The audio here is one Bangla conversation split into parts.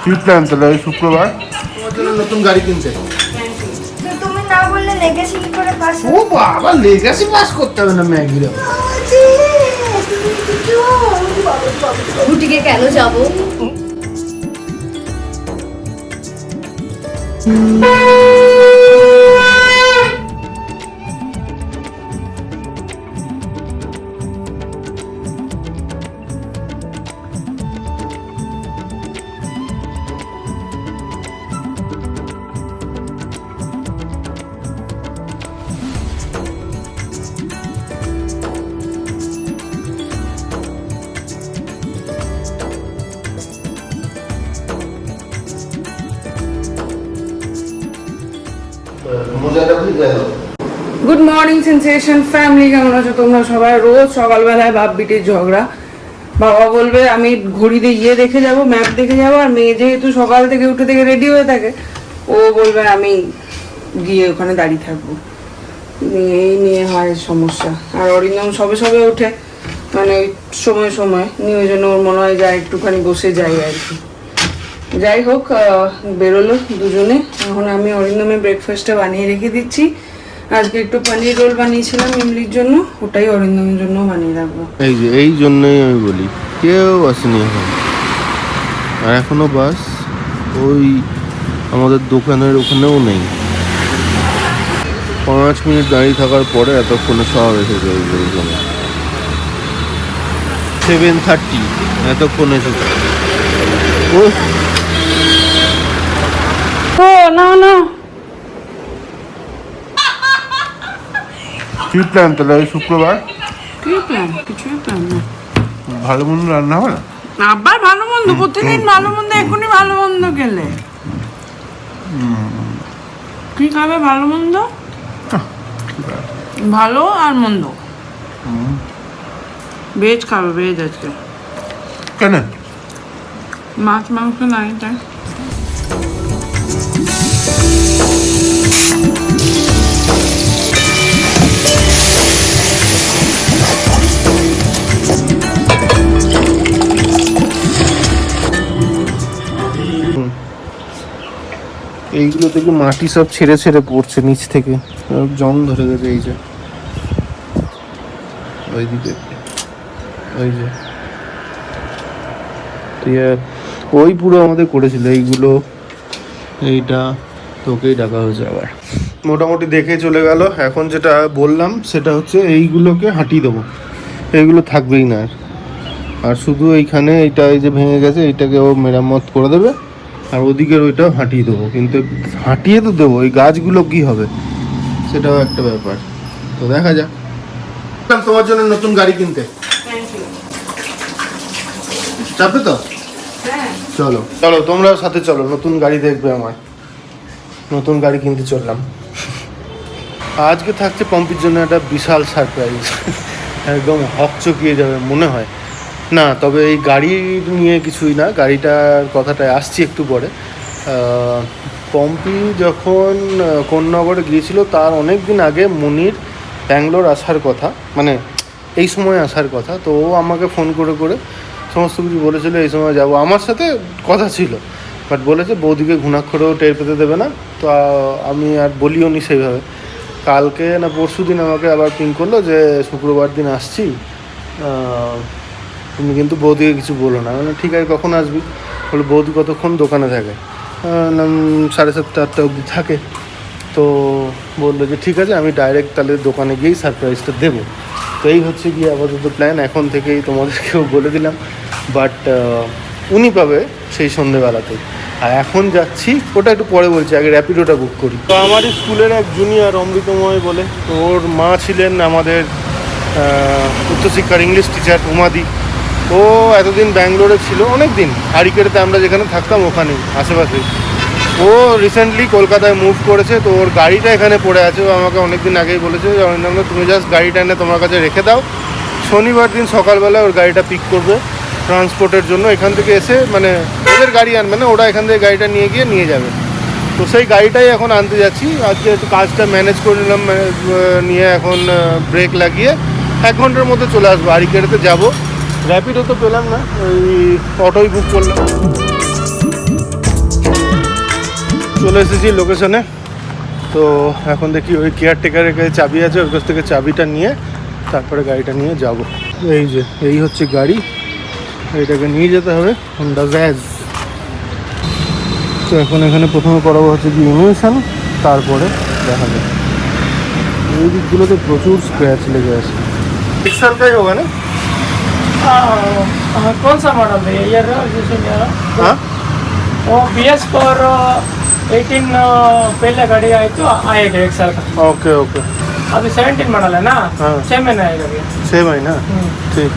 কি প্ল্যান তাহলে ওই শুক্রবার তোমার জন্য নতুন গাড়ি কিনছে। তুমি না বললে লেগেছি কি করে পাস? ও বাবা, লেগাসি পাস করতে হবে না ম্যাগিরে। বুটিকে কেন যাবো? গুড মর্নিং সেন্সেশন ফ্যামিলি, কেমন আছো তোমরা সবাই? রোজ সকালবেলায় বাপ বিটির ঝগড়া। বাবা বলবে আমি ঘড়িতে গিয়ে দেখে যাব, ম্যাপ দেখে যাবো, আর মেয়ে যেহেতু সকাল থেকে উঠে থেকে রেডি হয়ে থাকে, ও বলবে আমি গিয়ে ওখানে দাঁড়িয়ে থাকবো। এই নিয়ে হয় সমস্যা। আর অরিন্দম সবে সবে ওঠে, মানে ওই সময় সময় নিয়ে, ওই জন্য ওর মনে হয় যায় একটুখানি বসে যাই আর কি। যাই হোক, বেরোলো দুজনে। এখন আমি অরিন্দমের ব্রেকফাস্টটা বানিয়ে রেখে দিচ্ছি। আজকে একটু পনির রোল বানিয়েছিলাম ইমলির জন্য, ওটাই অরিন্দমের জন্য বানিয়ে রাখবো। এই জন্যই আমি বলি কেউ আসেনি এখন। আর এখনো বাস ওই আমাদের দোকানের ওখানেও নেই। 5 মিনিট দাঁড়িয়ে থাকার পরে এতক্ষণে সব এসে যাবে। 7:30 এতক্ষণে এসেছে। ও না না, কি প্ল্যান তাহলে ওই শুক্রবার? কি প্ল্যান? কিছুই প্ল্যান না। ভালো মন্দ রান্না হবে না? আবার ভালো মন্দ? প্রতিদিন ভালো মন্দ, এখনই ভালো মন্দ গেলে কি খাবে? ভালো মন্দ, ভালো আর মন্দ। ভেজ খাবে, ভেজ আজকে। কেন? মাছ মাংস নাই তাই। এইগুলো থেকে মাটি সব ছেড়ে ছেড়ে পড়ছে নিচ থেকে, জং ধরে গেছে। এই যে ওইদিকে, ওই যে ওই পুরো আমাদের করেছিল এইগুলো। এইটা তোকেই ডাকা হয়েছে আবার। মোটামুটি দেখে চলে গেল। এখন যেটা বললাম সেটা হচ্ছে এইগুলোকে হাঁটিয়ে দেবো, এইগুলো থাকবেই না। আর শুধু এইখানে এইটা এই যে ভেঙে গেছে, এইটাকে ও মেরামত করে দেবে। আর ওদিকের ওইটাও হাঁটিয়ে দেবো, কিন্তু হাঁটিয়ে তো দেবো, ওই গাছগুলো কি হবে সেটাও একটা ব্যাপার। তো দেখা যাক। তোমার জন্য নতুন গাড়ি কিনতে চাপবে তো? চলো চলো, তোমরাও সাথে চলো, নতুন গাড়ি দেখবে আমার। নতুন গাড়ি কিনতে চললাম। আজকে থাকছে পম্পির জন্য একটা বিশাল সারপ্রাইজ। একদম হকচকিয়ে যাবে মনে হয়। না, তবে এই গাড়ি নিয়ে কিছুই না, গাড়িটার কথাটায় আসছি একটু পরে। পম্পি যখন কোন্নগরে গিয়েছিল তার অনেক দিন আগে মুনির ব্যাঙ্গালোর আসার কথা, মানে এই সময় আসার কথা। তো ও আমাকে ফোন করে করে সমস্ত কিছু বলেছিল, এই সময় যাব। আমার সাথে কথা ছিল, বাট বলেছে বৌদিকে ঘুণাক্ষরেও টের পেতে দেবে না। তো আমি আর বলিও নি সেইভাবে। কালকে না পরশু দিন আমাকে আবার পিং করলো যে শুক্রবার দিন আসছি, তুমি কিন্তু বৌদিকে কিছু বলো না। মানে ঠিক আছে, কখন আসবি? বলে বৌদি কতক্ষণ দোকানে থাকে? 7:30 8টা অবধি থাকে। তো বললো যে ঠিক আছে, আমি ডাইরেক্ট তাহলে দোকানে গিয়েই সারপ্রাইজটা দেবো। তো এই হচ্ছে গিয়ে আপাতত প্ল্যান। এখন থেকেই তোমাদেরকেও বলে দিলাম, বাট উনি পাবে সেই সন্ধ্যেবেলাতে। আর এখন যাচ্ছি, ওটা একটু পরে বলছি, আগে র্যাপিডোটা বুক করি। তো আমারই স্কুলের এক জুনিয়র অমৃতময় বলে, তো ওর মা ছিলেন আমাদের উচ্চশিক্ষার ইংলিশ টিচার উমাদি। ও এতদিন ব্যাঙ্গালোরে ছিল, অনেক দিন হারিকেড়েতে আমরা যেখানে থাকতাম ওখানে আশেপাশে। ও রিসেন্টলি কলকাতায় মুভ করেছে। তো ওর গাড়িটা এখানে পড়ে আছে। ও আমাকে অনেক দিন আগেই বলেছে যে অরিন্দম, তুমি জাস্ট গাড়িটা এনে তোমার কাছে রেখে দাও, শনিবার দিন সকালবেলা ওর গাড়িটা পিক করবে ট্রান্সপোর্টের জন্য। এখান থেকে এসে, মানে ওদের গাড়ি আনবে না, ওরা এখান থেকে গাড়িটা নিয়ে গিয়ে নিয়ে যাবে। তো সেই গাড়িটাই এখন আনতে যাচ্ছি। আজকে একটু কাজটা ম্যানেজ করে নিলাম, নিয়ে এখন ব্রেক লাগিয়ে 1 ঘন্টার মধ্যে চলে আসবো। হারিকেড়েতে যাবো, র্যাপিডো তো পেলাম না, ওই অটোই বুক করলাম। চলে এসেছি লোকেশনে। তো এখন দেখি ওই কেয়ারটেকারের কাছে চাবি আছে, ওর কাছ থেকে চাবিটা নিয়ে তারপরে গাড়িটা নিয়ে যাব। এই যে এই হচ্ছে গাড়ি, এইটাকে নিয়ে যেতে হবে হোন্ডা জ্যাজ। তো এখন এখানে প্রথমে করাবো হচ্ছে কি ইমিউশন, তারপরে দেখা যাবে। এই দিকগুলোতে প্রচুর স্ক্র্যাচ লেগে আছে। 6 साल का ही होगा ना? कौन सा मॉडल है ईयर रजिस्ट्रेशन ईयर हाँ वो BS पर 18 पहले गाड़ी आई तो आएगा 1 साल का। ओके ओके, अभी 17 मॉडल है ना, हाँ। 6 महीने आएगा भैया। সেম হয় না? ঠিক।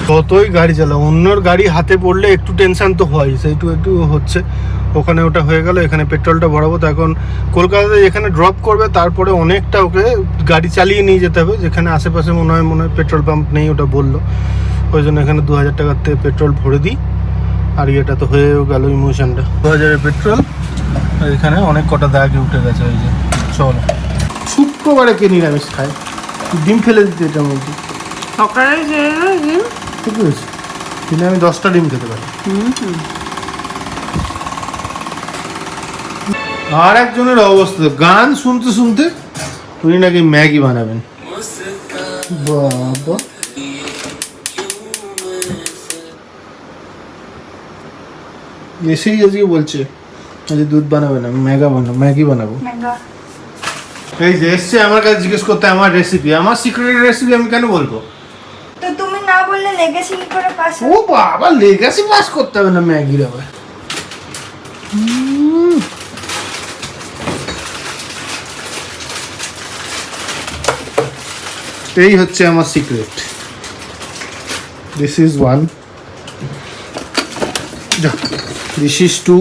যতই গাড়ি চালাও অন্যর গাড়ি হাতে পড়লে একটু টেনশন তো হয়, সেইটু একটু হচ্ছে। ওখানে ওটা হয়ে গেল, এখানে পেট্রোলটা ভরাবো। তো এখন কলকাতাতে যেখানে ড্রপ করবে তারপরে অনেকটা ওকে গাড়ি চালিয়ে নিয়ে যেতে হবে, যেখানে আশেপাশে মনে হয় পেট্রোল পাম্প নেই, ওটা বললো। ওই জন্য এখানে 2000 টাকার থেকে পেট্রোল ভরে দিই। আর এটা তো হয়েও গেল ইমোশনটা 2000-এর পেট্রোল। আর এখানে অনেক কটা দাগে উঠে গেছে। এই যে চলো, শুক্রবারে কে নিরামিষ খায়? ডিম ফেলে দিতে এটার মধ্যে সকালে ঠিক আছে, দিনে আমি 10টা ডিম খেতে পারি। আর একজনের অবস্থা, গান শুনতে শুনতে উনি নাকি ম্যাগি বানাবেন। বাবা, এসেই আজকে বলছে আজ দুধ বানাবে না, ম্যাগি বানাবো। এই যে এসছে আমার কাছে জিজ্ঞেস করতে আমার রেসিপি, আমার সিক্রেট রেসিপি আমি কেন বলবো? তো তুমি না বললে লেগেসি কি করে পাস ও বাবা, লেগাসি পাস করতে হবে না ম্যাগির আবার। এই হচ্ছে আমার secret. This is 1, this is 2,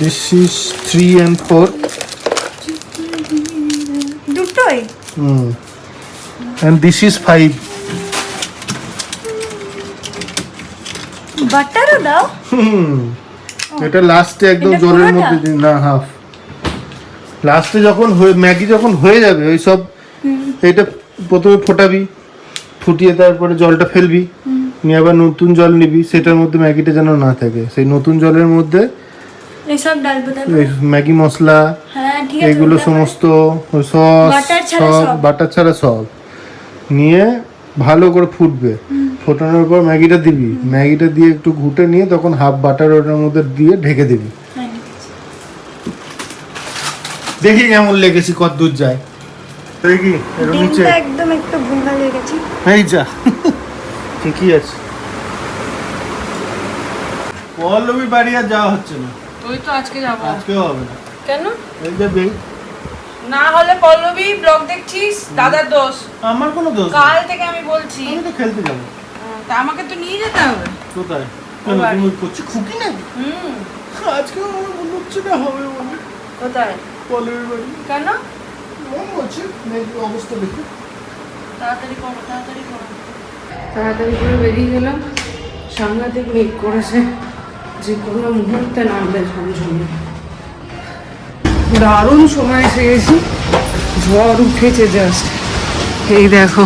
this is 3 and 4. দুটোই? And this is 5. বাটারও দাও? এটা লাস্টে একদম এটা জলের পুরোটা? মধ্যে দিন না, হাফ। লাস্টে যখন ম্যাগি যখন হয়ে যাবে ওই সব, এটা প্রথমে ফোটাবি, ফুটিয়ে তারপরে জলটা ফেলবি, নিয়ে আবার নতুন জল নিবি, সেটার মধ্যে ম্যাগিটা যেন না থাকে। সেই নতুন জলের মধ্যে এসব ডালবো তারপর? এই ম্যাগি মশলা হ্যাঁ ঠিক আছে। এগুলো সমস্ত সস, বাটার ছাড়া সব। বাটার ছাড়া সব নিয়ে ভালো করে ফুটবে। ফোটানোর পর ম্যাগিটা দিবি, ম্যাগিটা দিয়ে একটু ঘুটে নিয়ে তখন হাফ বাটার ওটার মধ্যে দিয়ে ঢেকে দিবি। হ্যাঁ। দেখি কেমন লেগেছি, কত দূর যায়। দেখি এর নিচে ডিমটা একদম একটু ভুলভাল হয়ে গেছে। এই যা, ঠিকই আছে। পল্লবী বাড়ি আর যাওয়া হচ্ছে না, তুই তো আজকে যাবো। আজকেও হবে না। কেন এই যে বেই, না হলে পল্লবী ব্লগ দেখছিস, দাদার দোষ। আমার কোনো দোষ নেই। কাল থেকে আমি বলছি, আমি তো খেলতে যাবো। তা আমাকে তো নিয়ে যেতে হবে। কোথায়? ওর বাড়ি। তুমি করছি খুকি নাকি? হুম, আজকেও আমার মনে হচ্ছে না হবে বলে। কোথায়? পল্লবীর বাড়ি কেন? মনে হচ্ছে মেয়ের অবস্থা দেখে। তাড়াতাড়ি করো, তাড়াতাড়ি করো। তাড়াতাড়ি করে বেরিয়ে গেলাম। সাংঘাতিক মেঘ করেছে, যে কোনো মুহূর্তে নামবে ঝমঝমে। দারুণ সময় এসে গেছি, ঝড় উঠেছে জাস্ট। এই দেখো,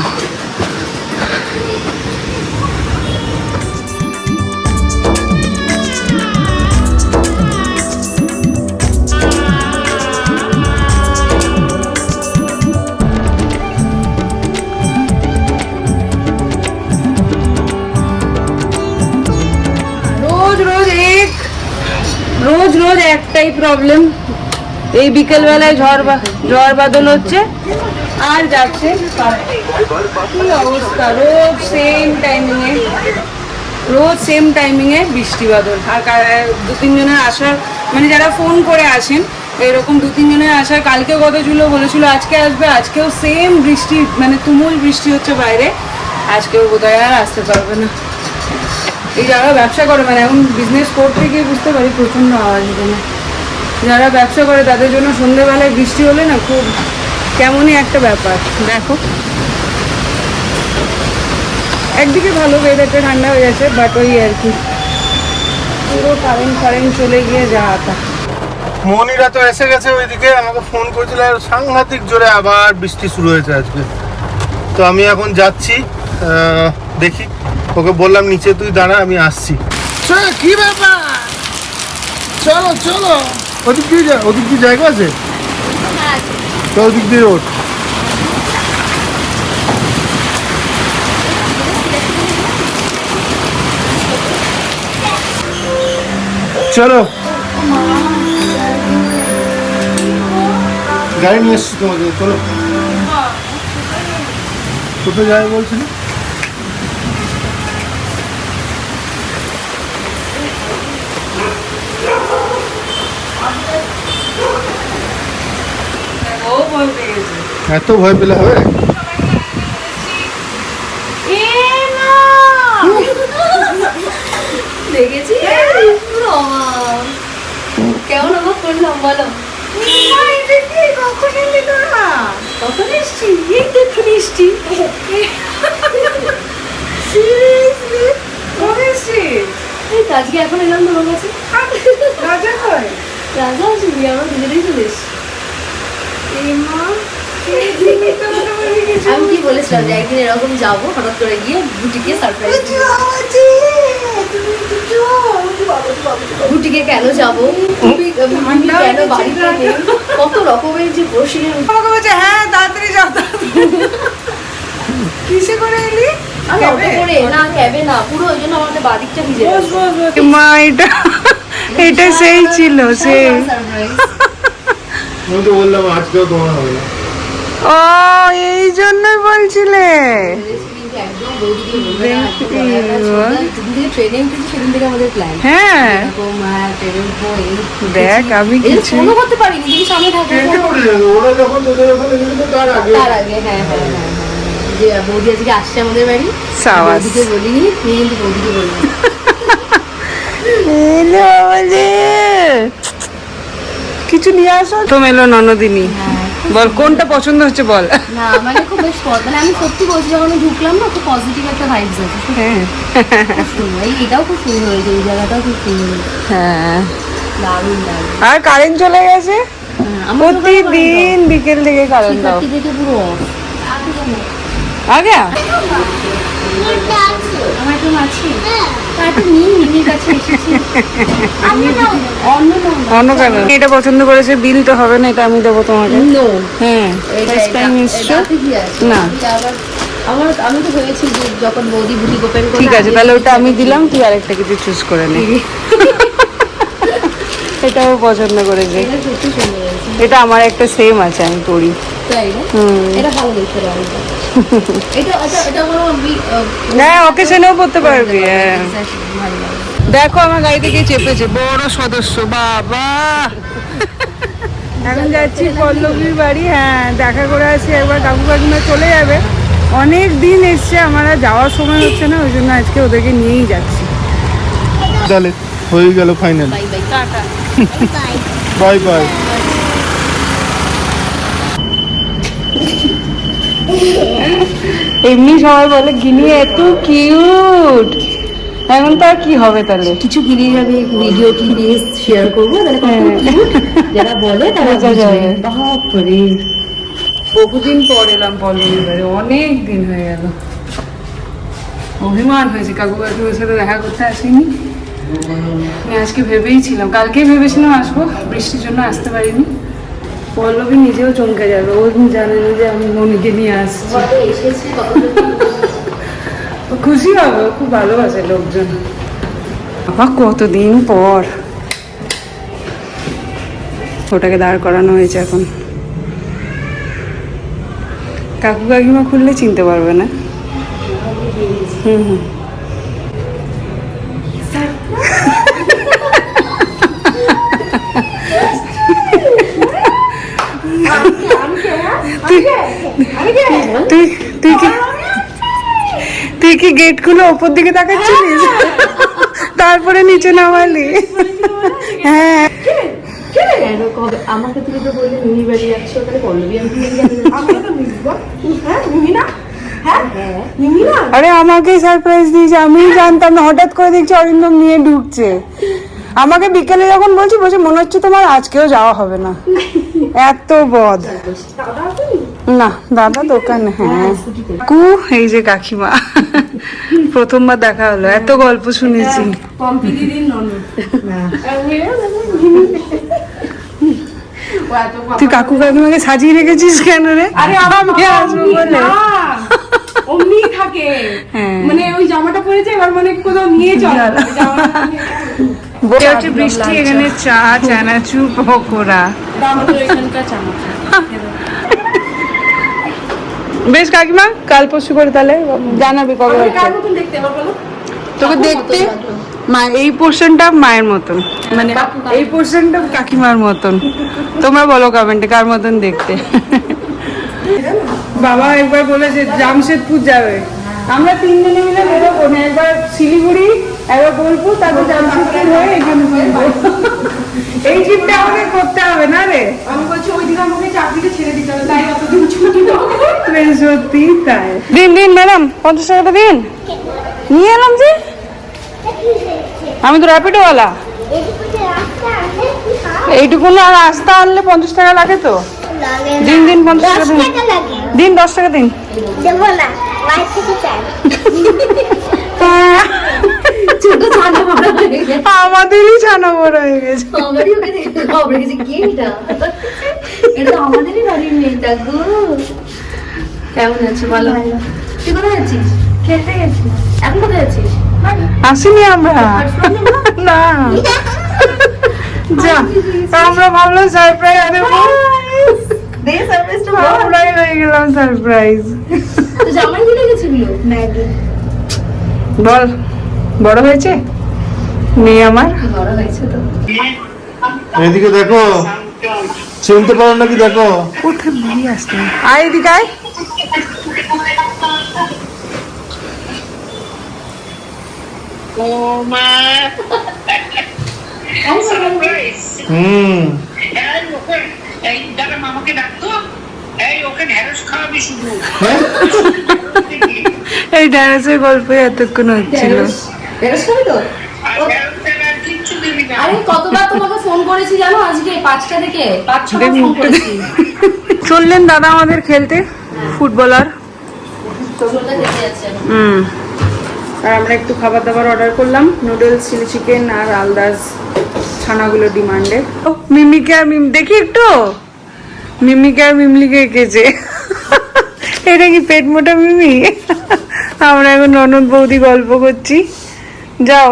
রোজ একটাই প্রবলেম। এই বিকেলবেলায় ঝড় বাদল হচ্ছে আর যাচ্ছে। কি অবস্থা, রোজ সেম টাইমিংয়ে বৃষ্টি বাদল। আর 2-3 জনের আসার, মানে যারা ফোন করে আসেন এরকম 2-3 জনের আসার কালকেও কথা ছিল, বলেছিল আজকে আসবে, আজকেও সেম বৃষ্টি, মানে তুমুল বৃষ্টি হচ্ছে বাইরে। আজকেও বোধহয় আর আসতে পারবে না। এই যারা ব্যবসা করে, মানে এখন বিজনেস করতে গিয়ে বুঝতে পারি প্রচণ্ড আওয়াজ এখানে। যারা ব্যবসা করে তাদের জন্য সন্ধ্যেবেলায় বৃষ্টি হলে না খুব কেমনই একটা ব্যাপার। দেখো, একদিকে ভালো, ওয়েদারটা ঠান্ডা হয়ে যাচ্ছে, বাট ওই আর কি পুরো কারেন্ট চলে গিয়ে যা আতা। মনিরা তো এসে গেছে ওইদিকে, আমাকে ফোন করেছিল, আর সাংঘাতিক জোরে আবার বৃষ্টি শুরু হয়েছে আজকে। তো আমি এখন যাচ্ছি, দেখি, ওকে বললাম নিচে তুই দাঁড়া, আমি আসছি। কি ব্যাপার, চলো চলো, ওদিক দিয়ে জায়গা আছে তো, ওদিক দিয়ে ওঠ। চলো, গাড়ি নিয়ে এসছি তোমাকে, চলো। কোথায় যাবে বলছিলি? ও ভয় পেয়ে গেছে। এত ভয় পেলে হবে? দেখেছি কেমন অবাক করলাম বলো। কখন এলি তোরা? কখন এসছি? এই তো এখন এসছি। Seriously? কখন এসছিস? এই তো আজকে এখন এলাম তোমার কাছে। রাজা কই? রাজা আসবি, আমরা দুজনেই চলে এসছি। আমি কি বলেছিলাম যে একদিন এরকম যাবো, হঠাৎ করে গিয়ে বুটিকে সারপ্রাইজ বুটিকে কেন যাবো, কেন বাড়িতে নেই, কত রকমের যে প্রশ্নের আমাকে বলছে হ্যাঁ তাড়াতাড়ি যাও। কিসে করে এলি? আমি অটো করে না, ক্যাবে না, পুরো ওই জন্য আমাদের বাদিকটা ভিজে গেছে। মা এটা সেই ছিল সেই। সারপ্রাইজ। আমি তো বললাম আজকেও তোমার হবে না। ও এই জন্যই বলছিলে। একদম বৌদিকে বলবে না, একদম বলার না, যেদিন থেকে ট্রেনে উঠেছি সেদিন থেকে আমাদের প্ল্যান। হ্যাঁ এরকম ট্রেনে উঠবো, এই দেখ আমি এই কিছু ফোনও করতে পারিনি, যদি সামনে থাকবে ওরা যখন তোদের ওখানে গেছিল তার আগে তার আগে। হ্যাঁ হ্যাঁ হ্যাঁ হ্যাঁ, যে বৌদি আজকে আসছে আমাদের বাড়ি, সাবাস। বৌদিকে বলিনি, তুমি কিন্তু বৌদিকে বলবি। কিছু নিয়ে আসো তো মেলো ননদিনী। হ্যাঁ বল কোনটা পছন্দ হচ্ছে বল। না মানে খুব বেশ মানে আমি সত্যি বলছি, যখন আমি ঢুকলাম না, খুব পজিটিভ একটা ভাইবস আছে। হ্যাঁ খুব সুন্দর, এটাও খুব সুন্দর হয়েছে, এই জায়গাটাও খুব সুন্দর হয়েছে, হ্যাঁ দারুণ দারুণ। আর কারেন্ট চলে গেছে। আমার তো প্রতিদিন বিকেল থেকে কারেন্ট দাও। শিক্ষার্থী থেকে পুরো off। আগে আমার একটু আছে, তার তো নিই, মিমির কাছে এসেছি। অন্য অন্য কেন এটা পছন্দ করেছে, বিল তো হবে না, এটা আমি দেবো তোমাকে। নো, হ্যাঁ ফার্স্ট টাইম এসছো না। আমি তো হয়েছি যে যখন বৌদি বুটিক ওপেন করে। ঠিক আছে তাহলে ওটা আমি দিলাম, তুই আরেকটা কিছু চুজ করে নে। এটাও পছন্দ করেছে। এটা সত্যি সুন্দর হয়েছে, এটা আমার একটা সেম আছে, আমি পড়ি। তাই না? এটা ভালো দেখতে রঙটা। এটা এটা এটা কোনো হ্যাঁ অকেশনেও পড়তে পারবি। হ্যাঁ ভালো লাগে। দেখো আমার গাড়ি থেকে চেপেছে বড় সদস্য, বাবা। এখন যাচ্ছি পল্লবীর বাড়ি। হ্যাঁ দেখা করে আসি একবার, কাকু কাকিমা চলে যাবে। অনেক দিন এসছে, আমার আর যাওয়ার সময় হচ্ছে না, ওই জন্য আজকে ওদেরকে নিয়েই যাচ্ছি। তাহলে হয়ে গেল final. Bye bye. Tata. Bye bye. এমনি সবাই বলে গিনি এত কিউট, এখন তো আর কি হবে তাহলে। কিছু কিনে যাবে, ভিডিও ক্লিপ শেয়ার করবো, তাহলে কত cute যারা বলে তারা বোঝা বুঝবে। যাবে। বাপরে, বহুদিন পর এলাম পল্লবীর বাড়ি, অনেক দিন হয়ে গেল। অভিমান হয়েছে, কাকু কাকিমার সাথে দেখা করতে আসিনি। আমি আজকে ভেবেই ছিলাম, কালকেই ভেবেছিলাম আসবো, বৃষ্টির জন্য আসতে পারিনি। পল্লবী নিজেও চমকে যাবে, ও জানে না যে আমি মনিকে নিয়ে আসছি। কত এসেছি, কত ও খুশি হবে, ও খুব ভালোবাসে লোকজন। বাবা কতদিন পর ওটাকে দাঁড় করানো হয়েছে এখন। কাকু কাকিমা খুললে চিনতে পারবে না। হুম হুম তুই তুই কি তুই কি গেট খুলে ওপর দিকে তাকাচ্ছিলিস, তারপরে নিচে নামালি? হ্যাঁ কবে আমাকে তুমি তো বললে মিমি বাড়ি যাচ্ছ, তাহলে পল্লবী আমি নিয়ে যাবে। আরে আমাকে সারপ্রাইজ দিয়েছে, আমি জানতাম না, হঠাৎ করে দেখছি অরিন্দম নিয়ে ঢুকছে। আমাকে বিকেলে যখন বলছি বলছে মনে হচ্ছে তোমার আজকেও যাওয়া হবে না, এত বদ। না দাদা দোকানে। হ্যাঁ কু এই যে কাকিমা প্রথমবার দেখা হলো, এত গল্প শুনেছি। পম্পি দিদির ননদ। ও এত কথা তুই কাকু কাকিমাকে সাজিয়ে রেখেছিস কেন রে? আরে আমি আসবো বলে। অমনি থাকে, হ্যাঁ। মানে ওই জামাটা পরেছে এবার মানে কোথাও নিয়ে চল বসে হচ্ছে বৃষ্টি, এখানে চা, চানাচুর, পকোড়া। আমাদের এখানকার চামচ। বেশ কাকিমা, কাল পরশু করে তাহলে জানাবি কবে হচ্ছে। কার মতন দেখতে এবার বলো? তোকে দেখতে মা এই পোর্শনটা মায়ের মতন, মানে এই পোর্শনটা কাকিমার মতন। তোমরা বলো কমেন্টে কার মতন দেখতে। বাবা একবার বলেছে জামশেদপুর যাবে, আমরা তিনজনে মিলে বেরোবো না, একবার শিলিগুড়ি, একবার বোলপুর, তারপর জামশেদপুর হয়ে এখানে ফিরবো। এই ট্রিপটা আমাদের করতে হবে না রে? আমি বলছি ওই দিন আমাকে চাকরিটা ছেড়ে দিতে হবে, তাই অতদিন ছুটি পাবো। সত্যি তাই। দিন দিন ম্যাডাম, 50 টাকাটা দিন। নিয়ে এলাম যে, আমি তো র্যাপিডোওয়ালা। এইটুকু না রাস্তা আনলে 50 টাকা লাগে তো। দিন দিন 50 টাকা দিন, দিন 10 টাকা দিন। ছোট ছানা বড় হয়ে গেছে। আমাদেরই ছানা বড় হয়ে গেছে। আমারই ওকে দেখে খবর গেছে কি এটা? এটা তো আমাদেরই বাড়ির মেয়েটা গো। কেমন আছো বলো? তুই কোথায় আছিস? খেলতে গেছিস? এখন কোথায় আছিস? আসিনি আমরা, না। যা, আমরা ভাবলাম সারপ্রাইজ দেবো, দে সারপ্রাইজটা আমরাই হয়ে গেলাম সারপ্রাইজ। তো জামাই কি লেগেছিল? ম্যাগি। বল, বড় হয়েছে মেয়ে আমার? বড় হয়েছে তো। এদিকে দেখো, চিনতে পারো নাকি দেখো। কোথায় বেরিয়ে আসতে? আয় এদিকে আয়। হুম, মামাকে ডাকতো, এই ওকে ঢেঁড়স খাওয়াবি শুধু। এই ড্যান্সের গল্পে এতক্ষণ হচ্ছিল। ঢেঁড়স খাবি তো? আর ঢেঁড়স ছাড়া আর কিচ্ছু দিবি না। আরে কতবার তোমাকে ফোন করেছি জানো, আজকে 5টা থেকে 5-6বার ফোন করেছি। চললেন দাদা আমাদের খেলতে, ফুটবলার। ছোটটা খেতে যাচ্ছে। আর আমরা একটু খাবার দাবার অর্ডার করলাম, নুডলস, চিলি চিকেন আর আলদাস ছানাগুলো ডিমান্ডে। মিমিকে আর দেখি একটু, মিমিকে আর মিমলিকে এঁকেছে। এটা কি পেট মোটা মিমি? আমরা এখন ননদ বৌদি গল্প করছি। যাও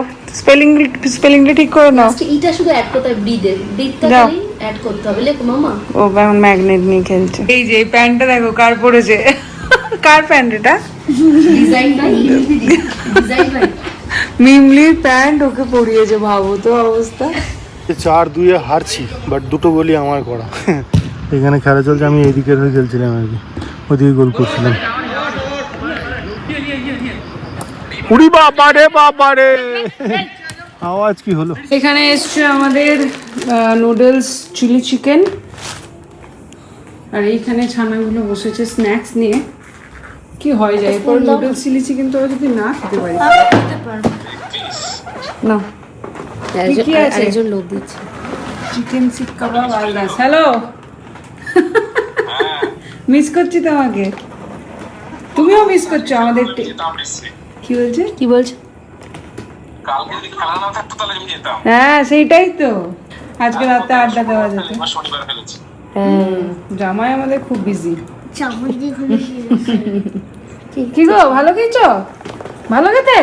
স্পেলিংটা ঠিক করে নাও। এটা শুধু অ্যাড করতে হবে, ব্রিডটা যাও। খালি অ্যাড করতে হবে। লেখো মামা। ও এখন ম্যাগনেট নিয়ে খেলছে। এই যে এই প্যান্টটা দেখো কার পরেছে, কার প্যান্ট এটা? ডিজাইন বাই ডিজাইন বাই মিমলির প্যান্ট ওকে পরিয়েছে, ভাবো তো অবস্থা। 4-2 হারছি, বাট দুটো গোলই আমার করা। এখানে খেলা চলছে, আমি এইদিকের হয়ে খেলছিলাম আর কি, ওদিকে গোল করছিলাম। উড়ি বাবা রে বাবা রে, আওয়াজ কি হলো? এখানে এসছে আমাদের নুডলস, চিলি চিকেন, আর এইখানে ছানাগুলো বসেছে স্ন্যাক্স নিয়ে। কি হয় যায় এরপর নুডলস চিলি চিকেন তো যদি না খেতে পারি না। কি আছে? একজন লোক দিচ্ছে। চিকেন শিক কাবাব আলদা। হ্যালো, মিস করছি তোমাকে, তুমিও মিস করছো আমাদের। কি বলছে? কি বলছে? কালকে যদি খেলা না থাকতো তাহলে আমি যেতাম। হ্যাঁ সেইটাই তো, আজকে রাতে আড্ডা দেওয়া যেত। এবার শনিবার ফেলেছি। জামাই আমাদের খুব বিজি। কি গো, ভালো খেয়েছো? ভালো খেতে?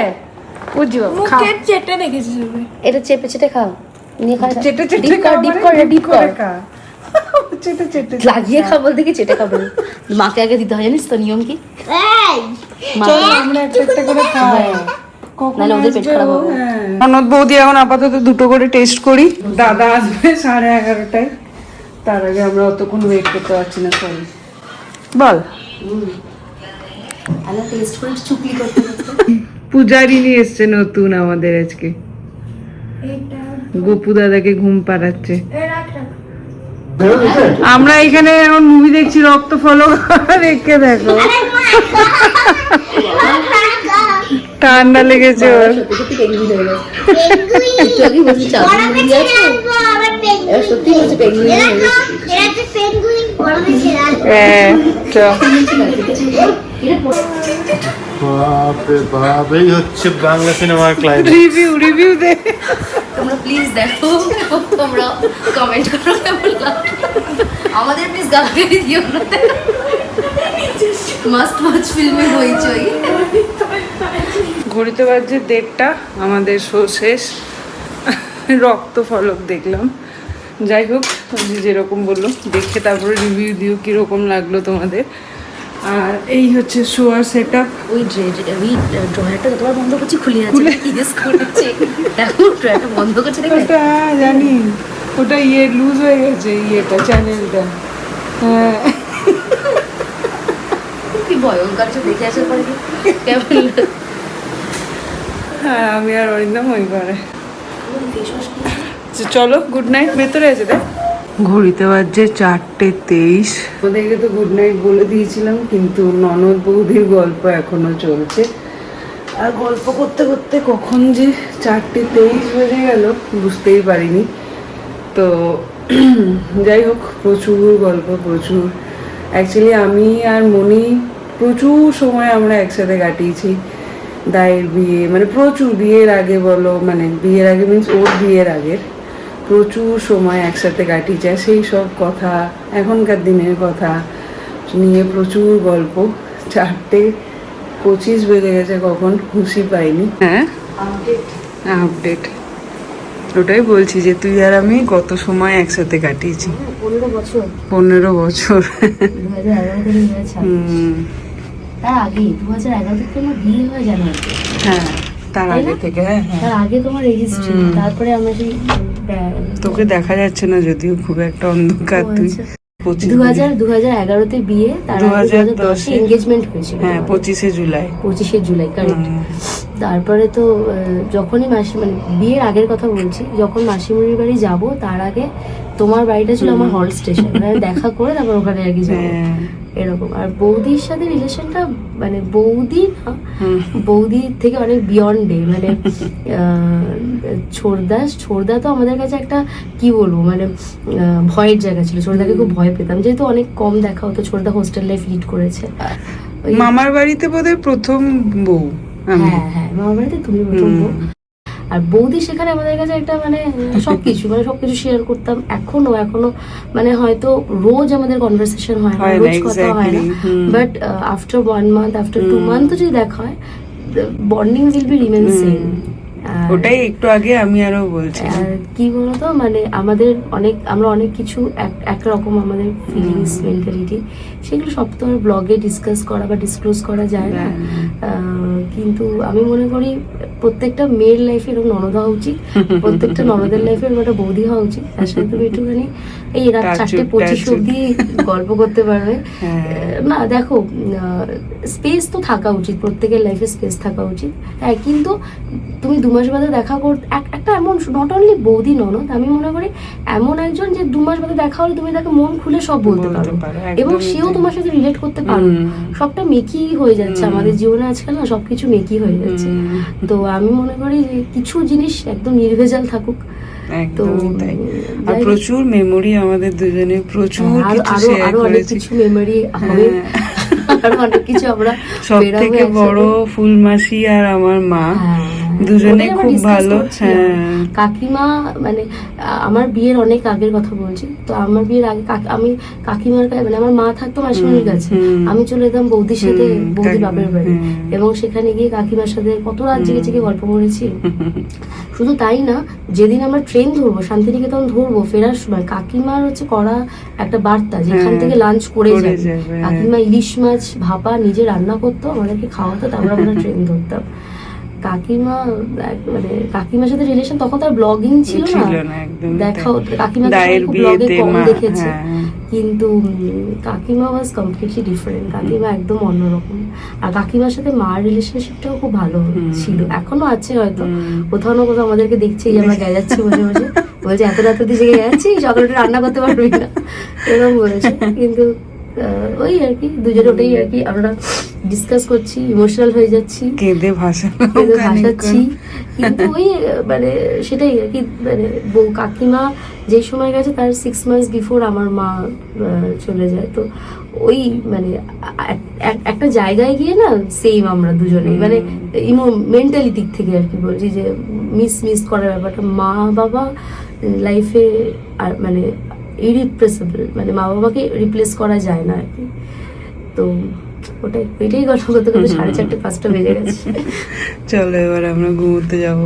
বুঝছো চেটে রেখেছিস? এটা চেপে চেটে খাও। নিয়ে খা। চেটে চেটে ডিপ কর, ডিপ কর, ডিপ কর। চেটে চেটে লাগিয়ে খা বলতে কি চেটে খাবো? মাকে আগে দিতে হয়, জানিস তো নিয়ম কি? আমরা একটা একটা করে খাই। নাহলে ওদের পেট খারাপ হবে। ননদ বৌদি এখন আপাতত দুটো করে টেস্ট করি, দাদা আসবে 11:30টায়, তার আগে আমরা অতক্ষণ ওয়েট করতে পারছি না। সরি বল। আলা টেস্ট করে চুপলি করতে করতে। পূজারি নিয়ে এসছে নতুন আমাদের আজকে, গোপু দাদাকে ঘুম পাড়াচ্ছে। আমরা এখানে এখন মুভি দেখছি, রক্ত ফলো রেখে দেখো। ঠান্ডা লেগেছে ওর। সত্যি পেঙ্গুইন হয়ে গেছে। একটু আগেই বলছি চাঁদনি মুড়ি আছে। এবার সত্যি বলছি পেঙ্গুইন হয়ে গেছে। হ্যাঁ চ। এটা বাপরে বাপ, এই হচ্ছে বাংলা সিনেমার ক্লাইম্যাক্স। রিভিউ দে। তোমরা প্লিজ দেখো, তোমরা কমেন্ট করো কেমন লাগলো। আমাদের প্লিজ গালাগালি দিও না। মাস্ট ওয়াচ ফিল্মে হইচই। ঘড়িতে বাজছে 1:30, আমাদের শো শেষ। রক্ত ফলক দেখলাম। যাই হোক, যেরকম বললো দেখে তারপরে রিভিউ দিও কীরকম লাগলো তোমাদের। আর এই হচ্ছে শোয়ার সেট আপ। ওই ড্রয়ারটা যতবার বন্ধ করছি খুলে আছে, ইয়েস করেছে। দেখো ড্রয়ারটা বন্ধ করছে দেখে। ওটা জানি, ওটা লুজ হয়ে গেছে, চ্যানেলটা। হ্যাঁ, কি ভয়ঙ্কর দেখে আসার পরে কেমন লাগলো? হ্যাঁ, আমি আর অরিন্দম ওই করে। চলো, গুড নাইট। ভেতরে আছে দেখ। ঘড়িতে বাজছে 4:23। ওদেরকে তো গুড নাইট বলে দিয়েছিলাম, কিন্তু ননদ বৌদির গল্প এখনো চলছে। আর গল্প করতে করতে কখন যে 4:23 বেজে গেল বুঝতেই পারিনি। তো যাই হোক, প্রচুর গল্প, প্রচুর। অ্যাকচুয়ালি আমি আর মনি প্রচুর সময় আমরা একসাথে কাটিয়েছি। দায়ের বিয়ে, মানে প্রচুর, বিয়ের আগে বলো, মানে বিয়ের আগে মিনস ওর বিয়ের আগের প্রচুর সময় একসাথে কাটিয়েছে। সেই সব কথা, এখনকার দিনের কথা নিয়ে প্রচুর গল্প। 4:25 বেজে গেছে কখন, খুশি পাইনি। হ্যাঁ, আপডেট ওটাই বলছি যে তুই আর আমি কত সময় একসাথে কাটিয়েছি। 15 বছর। 15 বছর। 2011 থেকে 2026। তার আগে 2011 থেকে আমার বিয়ে হয় জানুয়ারিতে। হ্যাঁ, তার আগে থেকে। হ্যাঁ, তার আগে তোমার রেজিস্ট্রি, তারপরে আমরা সেই তোকে দেখা যাচ্ছে না যদিও, খুব একটা অন্ধকার। তুই 2011-তে বিয়ে, তার 2010-এ এনগেজমেন্ট হয়েছিল। হ্যাঁ, 25শে জুলাই কারেক্ট। তারপরে তো যখনই মানে বিয়ের আগের কথা বলছি, যখন মাসিমুড়ির বাড়ি যাব তার আগে তোমার বাড়িটা ছিল আমার হল স্টেশন, দেখা করে তারপর ওখানে আর কি যাবো এরকম। আর বৌদির সাথে রিলেশনটা মানে বৌদির থেকে অনেক বিয়ন্ডে, মানে ছোড়দা তো আমাদের কাছে একটা কি বলবো, মানে ভয়ের জায়গা ছিল। ছোড়দাকে খুব ভয় পেতাম, যেহেতু অনেক কম দেখা হতো। ছোড়দা হোস্টেল লাইফ লিড করেছে। মামার বাড়িতে বোধহয় প্রথম বউ। হ্যাঁ, মামার বাড়িতে তুমি প্রথম বউ। আর বৌদি সেখানে আমাদের কাছে একটা মানে সবকিছু শেয়ার করতাম। এখনো মানে হয়তো রোজ আমাদের কনভারসেশন হয় না, রোজ কথা হয় না, but after 1 month, after 2 month যদি দেখা হয়, bonding will be remain same. ওটাই একটু আগে আমি আরো বলছি। আর কি বলতো, মানে আমরা অনেক কিছু একরকম আমাদের ফিলিংস, মেন্টালিটি, সেগুলো সব তো আর ব্লগে ডিসকাস করা বা ডিসক্লোজ করা যায় না। কিন্তু আমি মনে করি প্রত্যেকটা মেয়ের লাইফে এরকম ননদ হওয়া উচিত, প্রত্যেকটা ননদের লাইফে এরকম একটা বৌদি হওয়া উচিত। তার সাথে তুমি একটুখানি এই রাত 4:25 অব্দি গল্প করতে পারবে। না দেখো, স্পেস তো থাকা উচিত, প্রত্যেকের লাইফে স্পেস থাকা উচিত। হ্যাঁ, কিন্তু তুমি 2 মাস বাদে দেখা করতে একটা এমন, নট অনলি বৌদি ননদ, আমি মনে করি এমন একজন যে 2 মাস বাদে দেখা হলে তুমি তাকে মন খুলে সব বলতে পারো, এবং সেও তোমার সাথে রিলেট করতে পারো। সবটা মেকি হয়ে যাচ্ছে আমাদের জীবনে আজকাল, না সবকিছু মেকি হয়ে যাচ্ছে। তো আমি মনে করি যে কিছু জিনিস একদম নির্ভেজাল থাকুক। তো আর প্রচুর মেমোরি আমাদের দুজনে, প্রচুর আরো অনেক কিছু মেমোরি হবে, আরো অনেক কিছু আমরা। সবথেকে বড় ফুলমাসি আর আমার মা দুজনে খুব ভালো। কাকিমা, মানে আমার বিয়ের অনেক আগের কথা বলছি, তো আমার বিয়ের আগে আমি কাকিমার কাছে, মানে আমার মা থাকতো মাসিমণির কাছে, আমি চলে যেতাম বৌদির সাথে বৌদি বাপের বাড়ি, এবং সেখানে গিয়ে কাকিমার সাথে কত রাত জেগে গল্প করেছি। শুধু তাই না, যেদিন আমরা ট্রেন ধরবো, শান্তিনিকেতন ধরবো, ফেরার সময় কাকিমার হচ্ছে করা একটা বার্তা, যেখান থেকে লাঞ্চ করে যাবে। কাকিমা ইলিশ মাছ ভাপা নিজে রান্না করতো, আমাদেরকে খাওয়াতো, তারপর আমরা ট্রেন ধরতাম। কাকিমার সাথে রিলেশন তখন তার ব্লগিং ছিল না, দেখা কাকিমাকে ব্লগে কম দেখেছে, কিন্তু কাকিমা ওয়াজ কমপ্লিটলি ডিফারেন্ট। কাকিমা একদম অন্যরকম। আর কাকিমার সাথে মার রিলেশনশিপটাও খুব ভালো ছিল, এখনো আছে হয়তো, কোথাও না কোথাও আমাদেরকে দেখছে যে আমরা গায়ে যাচ্ছি মাঝে মাঝে, বলছে এত রাত অব্দি জেগে যাচ্ছি, সকালে রান্না করতে পারবি না, এরকম বলেছে। কিন্তু ওই আর কি দুজনে ওটাই আর কি আমরা ডিসকাস করছি, ইমোশনাল হয়ে যাচ্ছি, কেঁদে ভাষা কেঁদে ভাসাচ্ছি, কিন্তু ওই মানে সেটাই আর কি, মানে বউ কাকিমা যে সময় গেছে তার 6 months বিফোর আমার মা চলে যায়। তো ওই মানে একটা জায়গায় গিয়ে না সেম আমরা দুজনেই মানে মেন্টালি দিক থেকে আর কি বলছি যে মিস করার ব্যাপারটা, মা বাবা লাইফে আর মানে ইরিপ্লেসেবল, মানে মা বাবাকে রিপ্লেস করা যায় না আর কি। তো ওইটাই গল্প করতে করতে 4:30 5টা বেজে গেছে। চলো এবার আমরা ঘুমোতে যাবো।